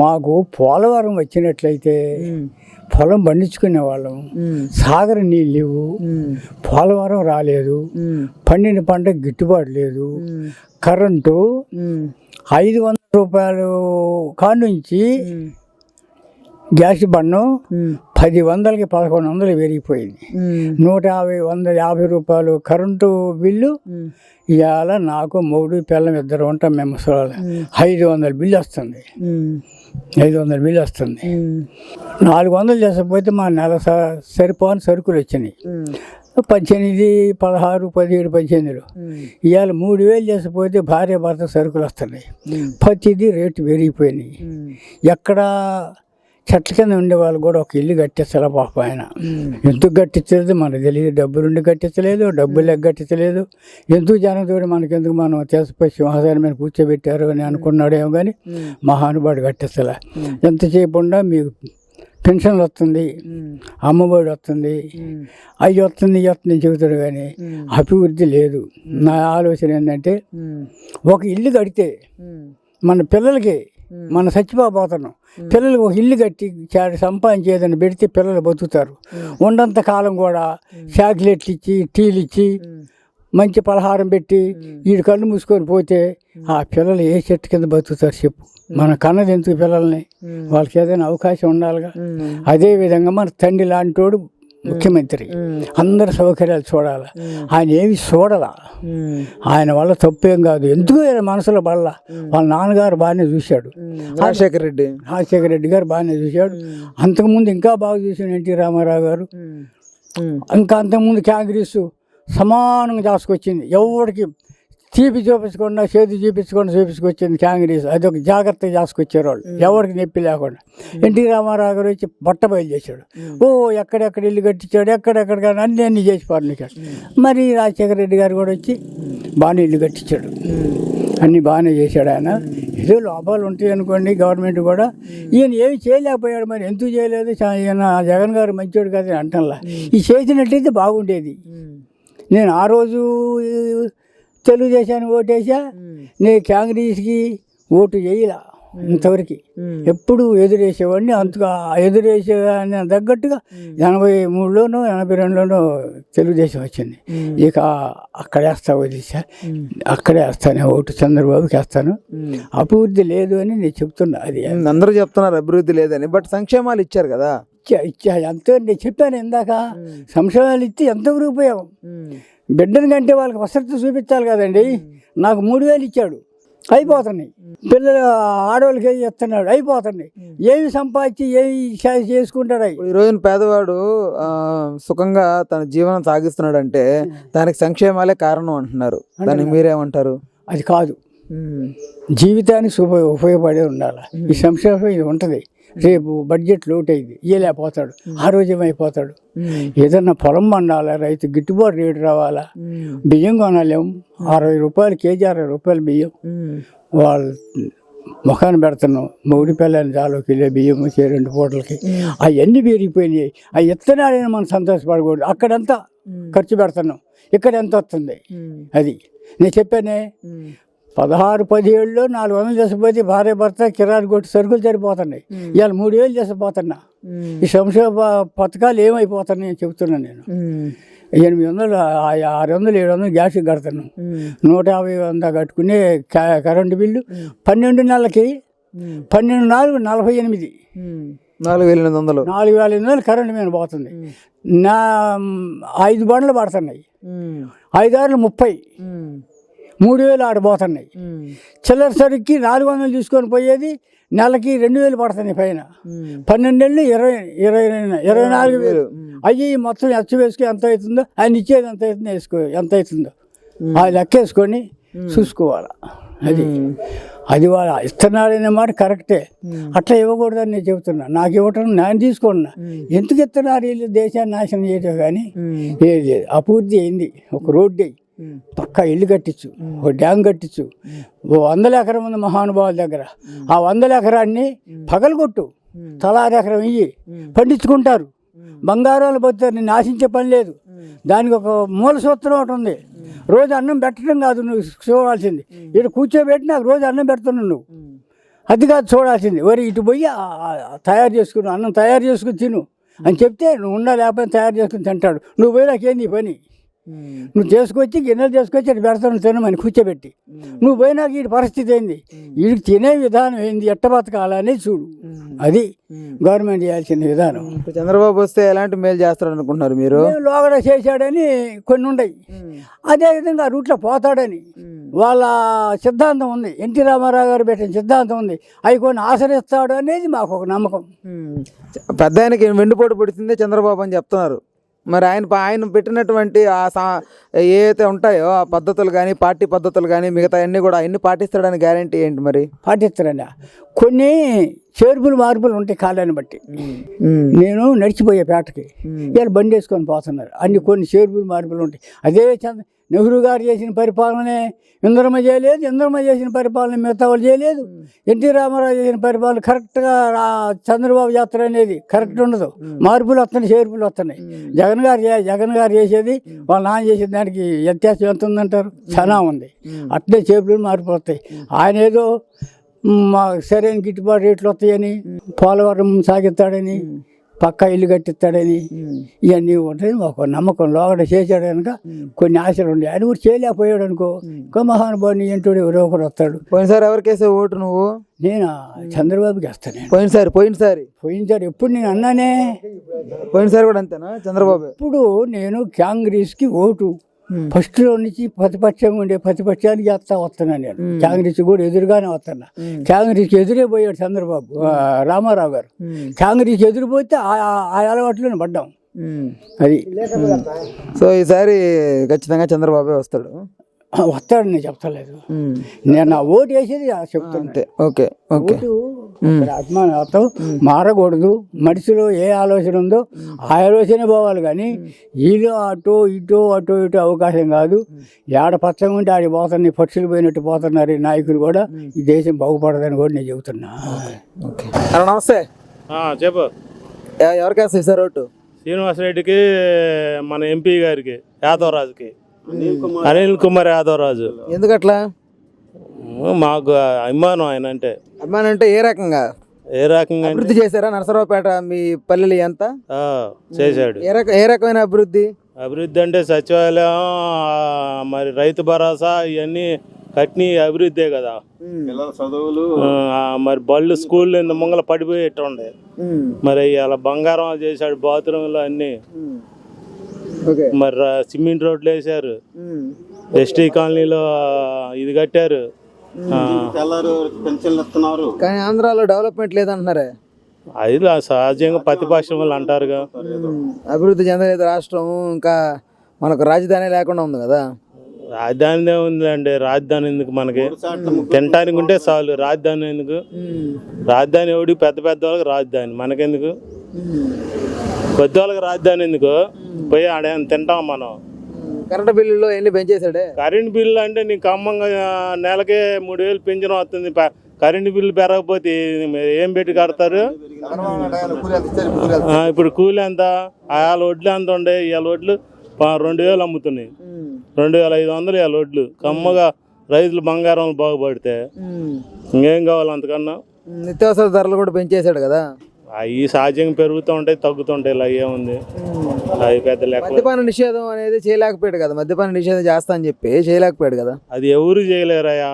మాకు పోలవరం వచ్చినట్లయితే పొలం పండించుకునే వాళ్ళం. సాగర నీళ్ళు లేవు, పోలవరం రాలేదు, పండిన పంట గిట్టుబాటు లేదు. కరెంటు 500 రూపాయలు కానుంచి గ్యాస్ బండం 10 వందలకి 1100 పెరిగిపోయింది. 150 రూపాయలు కరెంటు బిల్లు. ఇవాళ నాకు మొగుడు పిల్లం ఇద్దరు ఉంటాం మేము. 500 బిల్లు వస్తుంది. 500 బిల్లు వస్తుంది. 400 చేసకపోతే మా నెల సరిపోని సరుకులు వచ్చినాయి. 18, 16, 17, 18. ఇవాళ 3000 చేసిపోతే భార్య భర్త సరుకులు వస్తున్నాయి. ప్రతిదీ రేటు పెరిగిపోయినాయి. ఎక్కడ చెట్ల కింద ఉండే వాళ్ళు కూడా ఒక ఇల్లు కట్టించాల పాప. ఆయన ఎందుకు కట్టించలేదు మనకు తెలియదు. డబ్బులుండి కట్టించలేదు, డబ్బులు కట్టించలేదు. ఎందుకు జనం తోడు మనకెందుకు, మనం తీసుకొచ్చి సింహాసనం మీద కూర్చోబెట్టారు అని అనుకున్నాడేమో కానీ మహానుభావుడు కట్టించలే. ఎంతసేపు ఉండా మీకు పెన్షన్లు వస్తుంది, అమ్మఒడి వస్తుంది, అవి వస్తుంది ఇవి వస్తుంది చెబుతాడు కానీ అభివృద్ధి లేదు. నా ఆలోచన ఏంటంటే ఒక ఇల్లు కడితే మన పిల్లలకి, మన చచ్చిపోతున్నాం, పిల్లలకు ఒక ఇల్లు కట్టి సంపాదించేదని పెడితే పిల్లలు బతుకుతారు. ఉన్నంత కాలం కూడా చాక్లెట్లు ఇచ్చి, టీలు ఇచ్చి, మంచి పలహారం పెట్టి వీడు కళ్ళు మూసుకొని పోతే ఆ పిల్లలు ఏ చెట్టు కింద బతుకుతారు చెప్పు? మన కన్నది ఎందుకు పిల్లల్ని? వాళ్ళకి ఏదైనా అవకాశం ఉండాలిగా. అదేవిధంగా మన తండ్రి లాంటోడు ముఖ్యమంత్రి, అందరి సౌకర్యాలు చూడాలి. ఆయన ఏమి చూడాల. ఆయన వల్ల తప్పేం కాదు. ఎందుకు మనసులో పడాల. వాళ్ళ నాన్నగారు బాగానే చూశాడు, రాజశేఖర రెడ్డి గారు బాగానే చూశాడు. అంతకుముందు ఇంకా బాగా చూశాడు ఎన్టీ రామారావు గారు. ఇంకా అంతకుముందు కాంగ్రెస్ సమానంగా చేసుకొచ్చింది. ఎవరికి తీపి చూపించకుండా, చేతి చూపించుకొచ్చింది కాంగ్రెస్. అదొక జాగ్రత్తగా చేసుకొచ్చారు వాళ్ళు, ఎవరికి నొప్పి లేకుండా. ఎన్టీ రామారావు గారు వచ్చి బట్టబయలు చేశాడు. ఎక్కడెక్కడ ఇల్లు కట్టించాడు, ఎక్కడెక్కడ కానీ అన్నీ చేసి పాలనిచ్చాడు. మరి రాజశేఖర రెడ్డి గారు కూడా వచ్చి బాగానే ఇల్లు కట్టించాడు, అన్నీ బాగానే చేశాడు ఆయన. ఏదో లోపాలు ఉంటాయి అనుకోండి. గవర్నమెంట్ కూడా ఈయన ఏమి చేయలేకపోయాడు. మరి ఎందుకు చేయలేదు? ఈయన జగన్ గారు మంచివాడు కదా అంటల్లా. ఈ చేసినట్లయితే బాగుండేది. నేను ఆ రోజు తెలుగుదేశానికి ఓటేసా, నేను కాంగ్రెస్కి ఓటు చేయలే ఇంతవరకు. ఎప్పుడు ఎదురేసేవాడిని. అంతగా ఎదురేసేదాన్ని తగ్గట్టుగా 83లోనో 82లోనో తెలుగుదేశం వచ్చింది. ఇక అక్కడే వేస్తా వదిలేసా, అక్కడే వేస్తాను ఓటు, చంద్రబాబుకి వేస్తాను. అభివృద్ధి లేదు అని నేను చెప్తున్నా. అది అందరూ చెప్తున్నారు అభివృద్ధి లేదని. బట్ సంక్షేమాలు ఇచ్చారు కదా. ఇచ్చా ఎంతో నేను చెప్పాను ఇందాక. సంక్షేమాలు ఇచ్చి ఎంత ఉపయోగం. బిడ్డని కంటే వాళ్ళకి వసతి చూపించాలి కదండి. నాకు 3000 ఇచ్చాడు, అయిపోతున్నాయి. పిల్లలు ఆడవాళ్ళకి ఏమి ఇస్తున్నాడు, అయిపోతున్నాయి. ఏమి సంపాదించి ఏమి చేసుకుంటాడు? ఈ రోజున పేదవాడు సుఖంగా తన జీవనం సాగిస్తున్నాడు అంటే దానికి సంక్షేమాలే కారణం అంటున్నారు. దానికి మీరేమంటారు? అది కాదు, జీవితానికి ఉపయోగపడే ఉండాలి. ఈ సంక్షేమం ఇది ఉంటుంది. రేపు బడ్జెట్ లోటు అయింది, ఇయ్యలేకపోతాడు, ఆరోగ్యమైపోతాడు. ఏదన్నా పొలం పండాలా, రైతు గిట్టుబాటు రేటు రావాలా. బియ్యం కొనలేము, 60 రూపాయలు కేజీ, 60 రూపాయలు బియ్యం. వాళ్ళు ముఖాన్ని పెడుతున్నాం. మొగుడి పిల్లల్ని చాలు కిలో బియ్యం 2 పూటలకి. అవన్నీ పెరిగిపోయినాయి. అవి ఎత్తనాడైనా మనం సంతోషపడకూడదు. అక్కడంతా ఖర్చు పెడుతున్నాం, ఇక్కడ ఎంత వస్తుంది? అది నేను చెప్పానే. 16, 17లో 400 చేసిపోతే భార్య భర్త కిరాయి కొట్టి సరుకులు సరిపోతున్నాయి. ఇవాళ 3000 చేసిపోతున్నా. ఈ సంక్షేమ పథకాలు ఏమైపోతున్నాయి అని చెప్తున్నాను నేను. 800, 600, 700 గ్యాస్ కడుతున్నాం. 150, 100 కట్టుకునే కరెంటు బిల్లు. 12 నెలలకి 12, 4, 48. 4800. 4800 కరెంటు మీద పోతుంది. నా 5 బండ్లు పడుతున్నాయి. 5, 6, 30. 3000 ఆడిపోతున్నాయి. చిల్లర సరుక్కి 400 తీసుకొని పోయేది నెలకి 2000 పడుతున్నాయి పైన. 12 నెలలు 24,000. అయ్యి మొత్తం ఎచ్చ వేసుకుని ఎంత అవుతుందో, ఆయన ఇచ్చేది ఎంత అవుతుందో ఎంత అవుతుందో ఆ లెక్క వేసుకొని చూసుకోవాలి. అది వాళ్ళ ఇస్తున్నాడనే మాట కరెక్టే. అట్లా ఇవ్వకూడదని నేను చెబుతున్నా. నాకు ఇవ్వటం నేను తీసుకున్నా. ఎందుకు ఇస్తున్నారు వీళ్ళు? దేశాన్ని నాశనం చేయటం కానీ ఏది లేదు. అభివృద్ధి అయింది. ఒక రోడ్డు అయ్యి పక్కా ఇల్లు కట్టించు, ఒక డ్యామ్ కట్టించు. 100 ఎకరం ఉంది మహానుభావుల దగ్గర. ఆ 100 ఎకరాన్ని పగలగొట్టు, తలారి ఎకరం ఇయ్యి, పండించుకుంటారు. బంగారాలు బతుతారు. నిన్ను ఆశించే పని లేదు. దానికి ఒక మూల సూత్రం ఒకటి ఉంది. రోజు అన్నం పెట్టడం కాదు నువ్వు చూడాల్సింది. ఇక్కడ కూర్చోబెట్టి నాకు రోజు అన్నం పెడుతున్నావు నువ్వు. అది కాదు చూడాల్సింది. వరి ఇటు పోయి తయారు చేసుకుని అన్నం తయారు చేసుకుని తిను అని చెప్తే నువ్వు ఉండా లేకపోతే తయారు చేసుకుని తింటాడు. నువ్వు పోయి నాకేంది పని, నువ్వు చేసుకొచ్చి గిన్నెలు చేసుకొచ్చి అటు పెడతాను తినమని కూర్చోబెట్టి, నువ్వు పోయినాక ఈ పరిస్థితి ఏంది, వీడికి తినే విధానం ఏంది, ఎట్ట బతకాలని చూడు. అది గవర్నమెంట్ చేయాల్సిన విధానం. ఇప్పుడు చంద్రబాబు వస్తే ఎలాంటి మేలు చేస్తాడు అనుకుంటున్నారు మీరు? లోగడ చేశాడని కొన్ని ఉన్నాయి, అదేవిధంగా ఆ రూట్లో పోతాడని వాళ్ళ సిద్ధాంతం ఉంది. ఎన్టీ రామారావు గారు పెట్టిన సిద్ధాంతం ఉంది, అవి కొన్ని ఆచరిస్తాడు అనేది మాకు ఒక నమ్మకం. పెద్ద ఆయనకి వెన్నుపోటు పుడుతుంది చంద్రబాబు అని చెప్తున్నారు. మరి ఆయన పెట్టినటువంటి ఏవైతే ఉంటాయో ఆ పద్ధతులు కానీ పార్టీ పద్ధతులు కానీ మిగతా అన్నీ కూడా అన్ని పాటిస్తాడని గ్యారంటీ ఏంటి? మరి పాటిస్తారండి. కొన్ని చేర్పులు మార్పులు ఉంటాయి కాలాన్ని బట్టి. నేను నడిచిపోయే పేటకి వీళ్ళు బండి వేసుకొని పోతున్నారు, అన్ని కొన్ని చేర్పులు మార్పులు ఉంటాయి. అదే నెహ్రూ గారు చేసిన పరిపాలనే ఇంద్రమ్మ చేయలేదు, ఇంద్రమ్మ చేసిన పరిపాలన మిగతా వాళ్ళు చేయలేదు. ఎన్టీ రామారావు చేసిన పరిపాలన కరెక్ట్గా చంద్రబాబు యాత్ర అనేది కరెక్ట్ ఉండదు, మార్పులు వస్తున్నాయి, చేర్పులు వస్తున్నాయి. జగన్ గారు చేసేది వాళ్ళ నాన్న చేసే దానికి వ్యత్యాసం ఎంత ఉందంటారు? చాలా ఉంది. అట్లే చేర్పులు మార్పులు వస్తాయి. ఆయన ఏదో మా సరైన గిట్టుబాటు రేట్లు వస్తాయని, పోలవరం సాగిస్తాడని, పక్కా ఇల్లు కట్టిస్తాడని ఇవన్నీ ఉంటాయి. ఒక నమ్మకం లోగడ చేశాడు కనుక కొన్ని ఆశలు ఉండే. ఆయన కూడా చేయలేకపోయాడు అనుకో, ఇంకో మహానుభావుని ఏంటో ఎవరో ఒకరు వస్తాడు. పోయినసారి ఎవరికి వేసావు ఓటు నువ్వు? నేను చంద్రబాబుకి వేస్తాను. పోయినసారి ఎప్పుడు నేను అన్నానే, పోయినసారి కూడా అంతేనా చంద్రబాబు? ఇప్పుడు నేను కాంగ్రెస్కి ఓటు ఫస్ట్లో నుంచి ప్రతిపక్షంగా ఉండే ప్రతిపక్షానికి చేస్తా వస్తున్నా. నేను కాంగ్రెస్ కూడా ఎదురుగానే వస్తున్నా. కాంగ్రెస్కి ఎదురే పోయాడు చంద్రబాబు రామారావు గారు. కాంగ్రెస్కి ఎదురుపోతే ఆ అలవాట్లోనే పడ్డాం. అది సో ఈసారి ఖచ్చితంగా చంద్రబాబే వస్తాడు నేను చెప్తలేదు. నేను నా ఓటు వేసేది చెప్తాను. Okay okay. అభిమానం మారకూడదు. మనిషిలో ఏ ఆలోచన ఉందో ఆ ఆలోచనే పోవాలి, కానీ వీళ్ళు అటో ఇటో అవకాశం కాదు. ఏడ పచ్చగా ఉంటే ఆడి పోతున్నాయి, పక్షులు పోయినట్టు పోతున్నారు ఈ నాయకులు కూడా. ఈ దేశం బాగుపడదని కూడా నేను చెబుతున్నా. నమస్తే. చెప్పు. ఎవరికి వేస్తాయి సార్ ఓటు? శ్రీనివాసరెడ్డికి, మన ఎంపీ గారికి, యాదవరాజుకి, అనిల్ కుమార్ యాదవరాజు. ఎందుకట్లా? మాకు అభిమానం ఆయన అంటే. అభిమానం అంటే ఏ రకంగా అభివృద్ధి చేశారా నరసరావుపేట మీ పల్లెలు ఎంత చేశాడు? ఏ రకమైన అభివృద్ధి అంటే సచివాలయం, మరి రైతు భరోసా ఇవన్నీ కట్ని అభివృద్ధే కదా. చదువులు, మరి బళ్ళు స్కూల్ ముంగల పడిపోయేట్టు ఉండే. మరి అలా బంగారం చేశాడు, బాత్రూంలో అన్ని. మరి సిమెంట్ రోడ్లు వేసారు, ఎస్టీ కాలనీలో ఇది కట్టారు. కానీ ఆంధ్రాలో డెవలప్మెంట్ లేదంటున్నారే. అది సహజంగా ప్రతిపక్షం వాళ్ళు అంటారుగా. అభివృద్ధి చెందలేదు రాష్ట్రం, ఇంకా మనకు రాజధాని లేకుండా ఉంది కదా. రాజధాని ఉందండి, రాజధాని ఎందుకు మనకి? తినటానికి ఉంటే చాలు, రాజధాని ఎందుకు? రాజధాని ఎవడికి? పెద్ద వాళ్ళకి రాజధాని, మనకెందుకు? కొద్ది వాళ్ళకి రాజధాని ఎందుకు? పోయి ఆడే తింటాం మనం. కరెంటు బిల్లులో ఎన్ని పెంచేశాడే? కరెంటు బిల్లు అంటే నీకు అమ్మంగా నెలకే 3,000 పెంచడం వస్తుంది. కరెంటు బిల్లు పెరగకపోతే ఏం పెట్టి కడతారు? ఇప్పుడు కూలి ఎంత? ఆ వడ్లు ఎంత ఉండే? ఇవాళ వడ్లు 2,000 అమ్ముతున్నాయి, 2,500 ఇవాళ వడ్లు. కమ్మగా రైతులు బంగారం బాగుపడితే ఇంకేం కావాలి అంతకన్నా? నిత్యావసర ధరలు కూడా పెంచేశాడు కదా. అవి సహజంగా పెరుగుతూ ఉంటాయి, తగ్గుతుంటాయి. ఇలా ఏముంది, అవి పెద్ద లెక్క. మద్యపాన నిషేధం అనేది చేయలేకపోయాడు కదా, మద్యపాన నిషేధం చేస్తా అని చెప్పి చేయలేకపోయాడు కదా. అది ఎవరు చేయలేరయ్యా.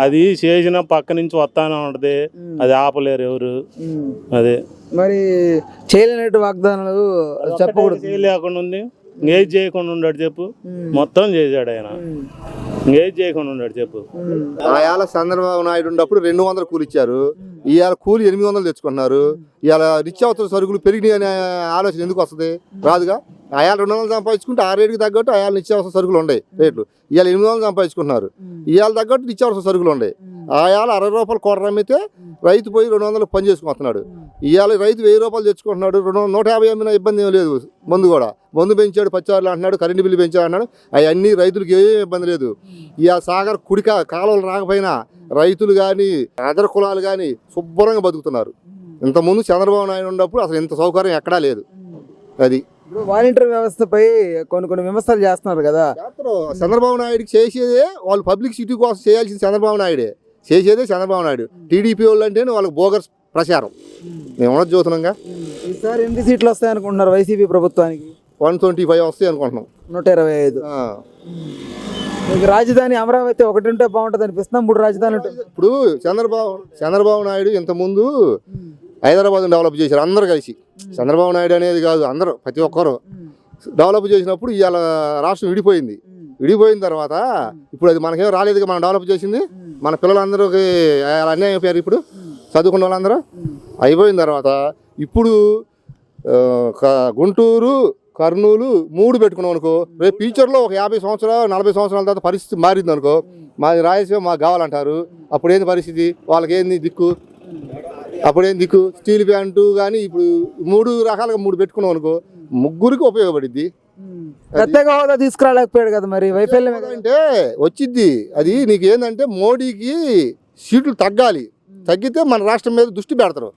అది చేసిన పక్క నుంచి వస్తానే ఉంటది, అది ఆపలేరు ఎవరు. అదే మరి చేయలేనట్టు వాగ్దానాలు చెప్పకూడదు. చేయలేకుండా ఉంది, ఇంకేది చేయకుండా ఉన్నాడు చెప్పు? మొత్తం చేశాడు ఆయన, ఇంకేది చేయకుండా ఉన్నాడు చెప్పు? ఆయాల చంద్రబాబు నాయుడు ఉన్నప్పుడు 200 కూలి ఇచ్చారు, ఇవాళ కూలి 800 తెచ్చుకుంటున్నారు. ఇవాళ నిత్యావసర సరుకులు పెరిగినాయి అనే ఆలోచన ఎందుకు వస్తుంది? రాదుగా. ఆయాలు 200 సంపాదించుకుంటే ఆ రేటుకి తగ్గట్టు ఆయాల నిత్యావసర సరుకులు ఉన్నాయి రేట్లు. ఇవాళ 800 సంపాదించుకుంటున్నారు, ఇవాళ తగ్గట్టు నిత్యావసర సరుకులు ఉన్నాయి. ఆయాల 60 రూపాయలు కోట అమ్మితే రైతు పోయి 200 పని చేసుకుంటున్నాడు. ఇవాళ రైతు 1000 రూపాయలు తెచ్చుకుంటున్నాడు, 150 అమ్మినా ఇబ్బంది ఏం లేదు. మందు కూడా మందు పెంచాడు, పచ్చారులు అంటున్నాడు, కరెంటు బిల్లు పెంచాడు అన్నాడు. అవన్నీ రైతులకు ఏం ఇబ్బంది లేదు. ఇవాళ సాగర్ కుడిక కాలువలు రాకపోయినా రైతులు కానీ అదర్ కులాలు కానీ శుభ్రంగా బతుకుతున్నారు. ఇంతకుముందు చంద్రబాబు నాయుడు ఉన్నప్పుడు అసలు ఇంత సౌకర్యం ఎక్కడా లేదు. అది వాలంటీర్ వ్యవస్థపై కొన్ని విమర్శలు చేస్తున్నారు కదా. చంద్రబాబు నాయుడికి చేసేదే వాళ్ళు పబ్లిక్ సిటీ కోసం చేయాల్సింది చంద్రబాబు నాయుడే. చేసేదే చంద్రబాబు నాయుడు. టీడీపీ వాళ్ళు అంటే వాళ్ళకి బోగస్ ప్రచారం. మేము ఉన్నది చూస్తున్నాంగా. ఈసారి ఎన్ని సీట్లు వస్తాయి అనుకుంటున్నారు వైసీపీ ప్రభుత్వానికి? 125 వస్తాయి అనుకుంటున్నాం. 125. మీకు రాజధాని అమరావతి ఒకటి ఉంటే బాగుంటుంది అనిపిస్తున్నాం. 3 రాజధానులు ఉంటాయి. ఇప్పుడు చంద్రబాబు నాయుడు ఇంతకుముందు హైదరాబాద్ డెవలప్ చేశారు అందరూ కలిసి. చంద్రబాబు నాయుడు అనేది కాదు, అందరూ ప్రతి ఒక్కరు డెవలప్ చేసినప్పుడు ఇవాళ రాష్ట్రం విడిపోయిన తర్వాత ఇప్పుడు అది మనకేం రాలేదుగా. మనం డెవలప్ చేసింది మన పిల్లలందరికీ అన్యాయం అయిపోయారు. ఇప్పుడు చదువుకున్న వాళ్ళందరూ అయిపోయిన తర్వాత ఇప్పుడు గుంటూరు, కర్నూలు 3 పెట్టుకున్నాం అనుకో, రేపు ఫ్యూచర్లో ఒక 50 సంవత్సరాలు 40 సంవత్సరాల తర్వాత పరిస్థితి మారింది అనుకో, మాది రాయలసీమ మాకు కావాలంటారు. అప్పుడేంది పరిస్థితి? వాళ్ళకేంది దిక్కు? స్టీల్ ప్లాంటు కానీ ఇప్పుడు 3 రకాలుగా 3 పెట్టుకున్నాం అనుకో, ముగ్గురికి ఉపయోగపడిద్ది. ప్రత్యేక హోదా తీసుకురాలేకపోయాడు కదా, మరి వైఫల్యం అంటే వచ్చిద్ది. అది నీకు ఏంటంటే మోడీకి సీట్లు తగ్గితే మన రాష్ట్రం మీద దృష్టి పెడతారు.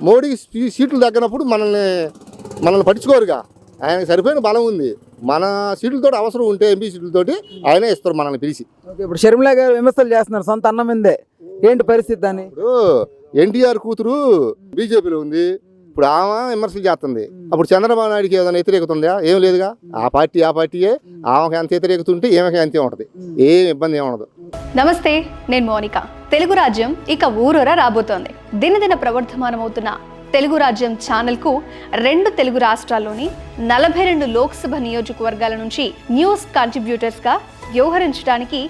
మోడీకి సీట్లు తగ్గినప్పుడు మనల్ని పట్టించుకోరుగా. ఆయనకు సరిపోయిన బలం ఉంది. మన సీట్లతో అవసరం ఉంటే ఎంపీ సీట్లతోటి ఆయనే ఇస్తారు మనల్ని పిలిచి. ఇప్పుడు షర్మిల గారు విమర్శలు చేస్తున్నారు సొంత అన్న మీదే, ఏంటి పరిస్థితి? దాన్ని ఇప్పుడు ఎన్టీఆర్ కూతురు బీజేపీలో ఉంది, ఇప్పుడు ఆమె విమర్శలు చేస్తుంది. అప్పుడు చంద్రబాబు నాయుడికి ఏదైనా వ్యతిరేకత ఉందా? ఏం లేదుగా. ఆ పార్టీయే ఆమెకి ఎంత వ్యతిరేకత ఉంటే ఈమెకి అంతే ఉంటుంది. ఏం ఇబ్బంది ఏముండదు. నమస్తే, నేను మోనిక. తెలుగు రాజ్యం ఇక ఊరూరా రాబోతోంది. దినదిన ప్రవర్ధమానమవుతున్న తెలుగు రాజ్యం ఛానల్కు 2 తెలుగు రాష్ట్రాల్లోని 42 లోక్సభ నియోజకవర్గాల నుంచి న్యూస్ కంట్రిబ్యూటర్స్గా వ్యవహరించడానికి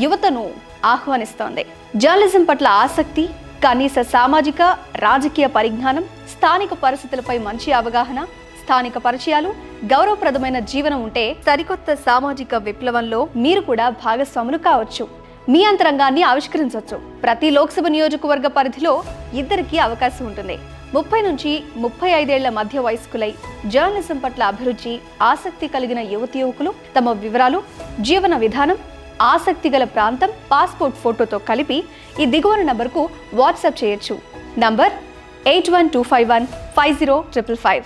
యువతను ఆహ్వానిస్తోంది. జర్నలిజం పట్ల ఆసక్తి, కనీస సామాజిక రాజకీయ పరిజ్ఞానం, స్థానిక పరిస్థితులపై మంచి అవగాహన, స్థానిక పరిచయాలు, గౌరవప్రదమైన జీవనం ఉంటే సరికొత్త సామాజిక విప్లవంలో మీరు కూడా భాగస్వాములు కావచ్చు. మీ అంతరంగాన్ని ఆవిష్కరించవచ్చు. ప్రతి లోక్సభ నియోజకవర్గ పరిధిలో 2కి అవకాశం ఉంటుంది. 30 నుంచి 35 ఏళ్ల మధ్య వయస్కులై జర్నలిజం పట్ల అభిరుచి, ఆసక్తి కలిగిన యువతి యువకులు తమ వివరాలు, జీవన విధానం, ఆసక్తి గల ప్రాంతం, పాస్పోర్ట్ ఫోటోతో కలిపి ఈ దిగువన నంబర్కు వాట్సాప్ చేయొచ్చు. నంబర్ 8125150555.